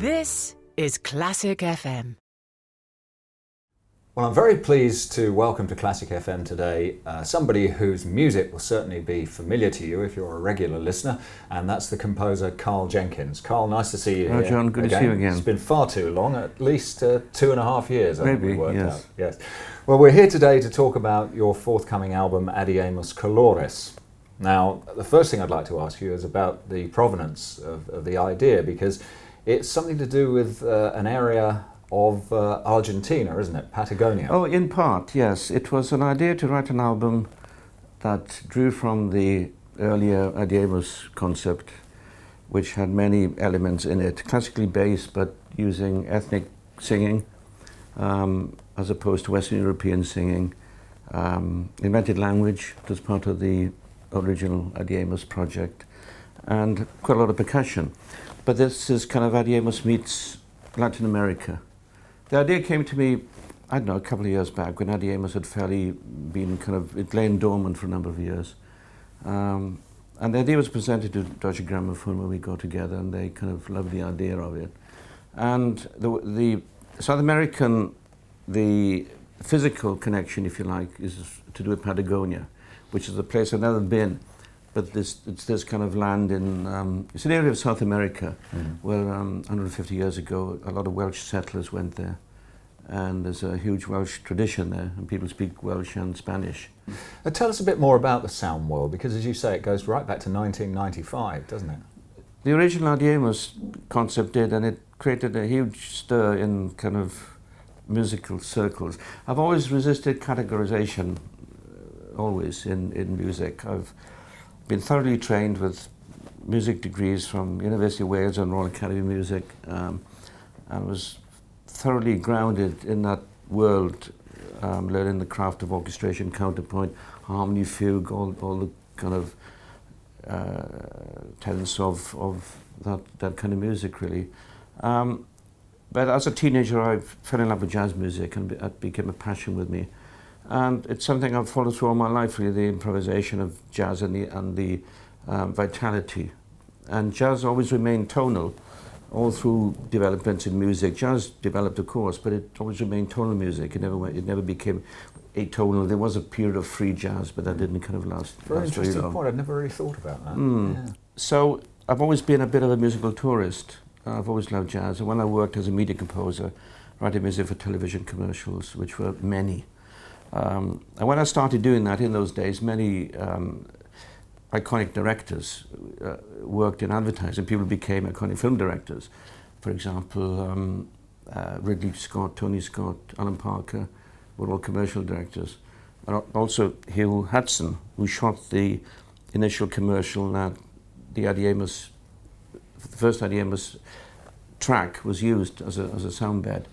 This is Classic FM. Well, I'm very pleased to welcome to Classic FM today somebody whose music will certainly be familiar to you if you're a regular listener, and that's the composer Karl Jenkins. Karl, nice to see you here. John, good to see you again. It's been far too long, at least 2.5 years, I think we worked yes. out. Yes. Well, we're here today to talk about your forthcoming album, Adiemus Colores. Now, the first thing I'd like to ask you is about the provenance of the idea, because it's something to do with an area of Argentina, isn't it? Patagonia. Oh, in part, yes. It was an idea to write an album that drew from the earlier Adiemus concept, which had many elements in it, classically based, but using ethnic singing as opposed to Western European singing. Invented language was part of the original Adiemus project, and quite a lot of percussion. But this is kind of Adiemus meets Latin America. The idea came to me, I don't know, a couple of years back when Adiemus had fairly been it lain dormant for a number of years. And the idea was presented to Deutsche Grammophon when we got together, and they kind of loved the idea of it. And the South American, the physical connection, if you like, is to do with Patagonia, which is a place I've never been. But it's this kind of land in, it's an area of South America where 150 years ago a lot of Welsh settlers went there. And there's a huge Welsh tradition there, and people speak Welsh and Spanish. Tell us a bit more about the sound world, because as you say, it goes right back to 1995, doesn't it? The original Adiemus concept did, and it created a huge stir in kind of musical circles. I've always resisted categorization, always in music. I've been thoroughly trained with music degrees from University of Wales and Royal Academy of Music, and was thoroughly grounded in that world, learning the craft of orchestration, counterpoint, harmony, fugue, all the kind of tenets of that kind of music, really. But as a teenager, I fell in love with jazz music, and it became a passion with me. And it's something I've followed through all my life, really, the improvisation of jazz and the vitality. And jazz always remained tonal all through developments in music. Jazz developed, of course, but it always remained tonal music. It never became atonal. There was a period of free jazz, but that didn't kind of last Very very interesting long. point. I'd never really thought about that. Yeah. So I've always been a bit of a musical tourist. I've always loved jazz. And when I worked as a media composer, writing music for television commercials, which were many, and when I started doing that in those days, many iconic directors worked in advertising. People became iconic film directors. For example, Ridley Scott, Tony Scott, Alan Parker were all commercial directors. And also Hugh Hudson, who shot the initial commercial that the Adiemus, the first Adiemus track was used as a sound bed.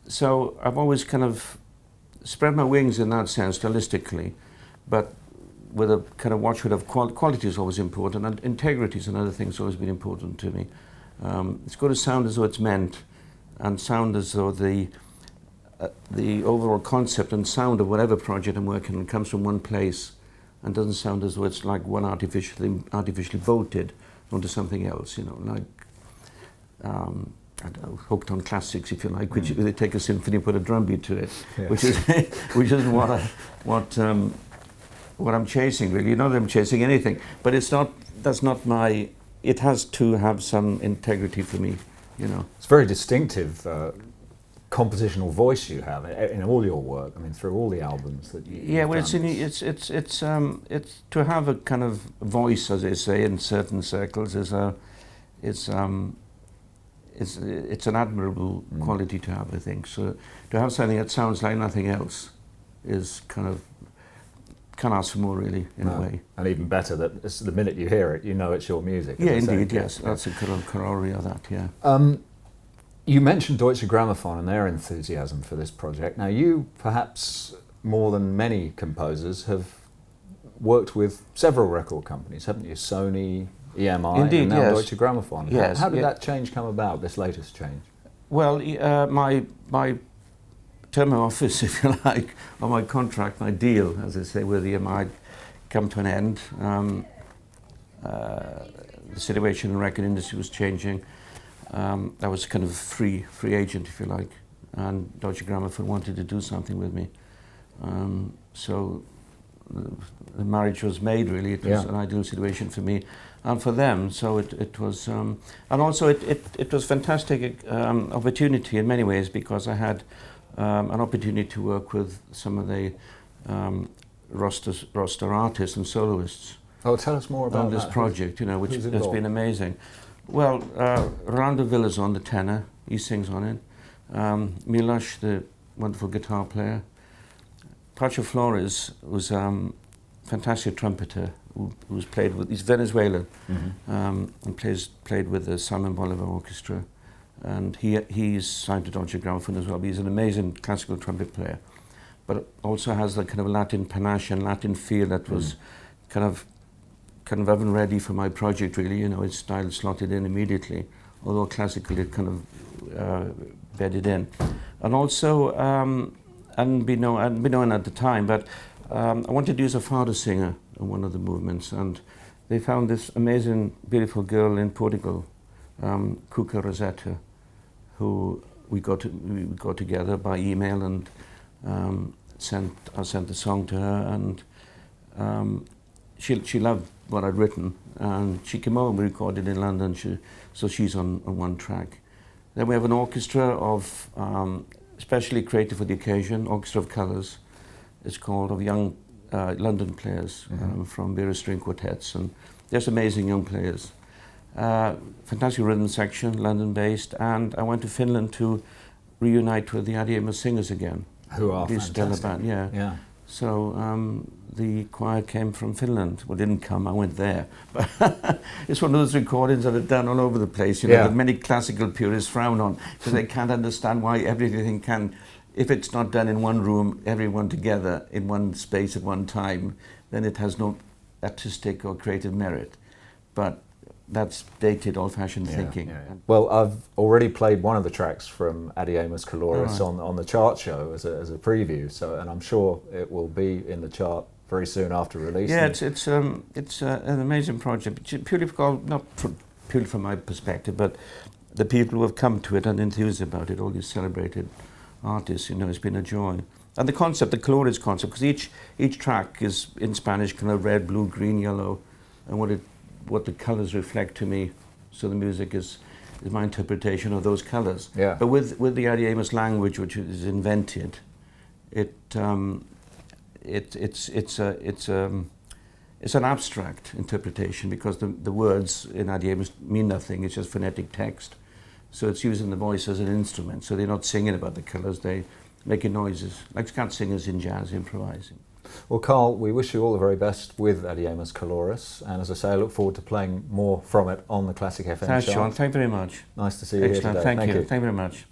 So I've always kind of spread my wings in that sense, stylistically, but with a kind of watchword of quality is always important, and integrity is another thing that's always been important to me. It's got to sound as though it's meant, and sound as though the overall concept and sound of whatever project I'm working on comes from one place, and doesn't sound as though it's like one artificially bolted onto something else, you know, like I don't know, hooked on classics, if you like, which they take a symphony and put a drum beat to it, yes. which is what I'm chasing, really. Not that I'm chasing anything, but that's not my. It has to have some integrity for me, you know. It's very distinctive compositional voice you have in all your work. I mean, through all the albums that you. Yeah, well, it's to have a kind of voice, as they say in certain circles, it's an admirable quality to have, I think. So to have something that sounds like nothing else is can't ask for more, really, in a way. And even better that the minute you hear it, you know it's your music. Yeah, indeed, yes. That's a corollary of that, yeah. You mentioned Deutsche Grammophon and their enthusiasm for this project. Now, you, perhaps more than many composers, have worked with several record companies, haven't you? Sony, EMI, indeed, and now yes. Deutsche Grammophon. Yes, how did that change come about, this latest change? Well, my term of office, if you like, or my contract, my deal, as they say, with EMI, come to an end. The situation in the record industry was changing. I was kind of free agent, if you like, and Deutsche Grammophon wanted to do something with me. So the marriage was made, really. It was an ideal situation for me and for them. So it was, and also it was fantastic opportunity in many ways, because I had an opportunity to work with some of the roster artists and soloists. Oh, tell us more about on this that. project, you know, which has has been amazing. Well, Rolando Villa's on the tenor, he sings on it. Miloš, the wonderful guitar player. Karl Flores was fantastic trumpeter who's played with, he's Venezuelan, and played with the Simon Bolivar Orchestra. And he's signed to Deutsche Grammophon as well. He's an amazing classical trumpet player, but also has the kind of Latin panache and Latin feel that was kind of oven ready for my project, really. You know, its style slotted in immediately, although classically it kind of bedded in. And also, unbeknown at the time, but I wanted to use a fado singer in one of the movements, and they found this amazing, beautiful girl in Portugal, Cuca Rosetta, who we got together by email, and I sent the song to her, and she loved what I'd written, and she came over and we recorded in London, so she's on one track. Then we have an orchestra of, especially created for the occasion, Orchestra of Colours, it's called, of young London players from various string quartets, and there's amazing young players. Fantastic rhythm section, London-based, and I went to Finland to reunite with the Adiemus singers again. Who are fantastic. Band, yeah. So the choir came from Finland. Well, didn't come, I went there. But it's one of those recordings that are done all over the place, you know, that many classical purists frown on, because they can't understand why everything can, if it's not done in one room, everyone together in one space at one time, then it has no artistic or creative merit. But that's dated, old-fashioned thinking. Well, I've already played one of the tracks from Adiemus Colores on the chart show as a preview, so, and I'm sure it will be in the chart very soon after release. Yeah, it's an amazing project, purely from my perspective, but the people who have come to it and enthused about it, all these celebrated artists, you know, it's been a joy. And the concept, the Colores concept, because each track is in Spanish, kind of red, blue, green, yellow, and what the colours reflect to me. So the music is my interpretation of those colours. Yeah. But with the Adiemus language, which is invented, it's an abstract interpretation, because the words in Adiemus mean nothing. It's just phonetic text. So it's using the voice as an instrument. So they're not singing about the colours. They making noises like scat singers in jazz, improvising. Well, Karl, we wish you all the very best with Adiemus Colores, and as I say, I look forward to playing more from it on the Classic FM Thanks, show. Sean. Thank you very much. Nice to see you here today. Thank you. Thank you very much.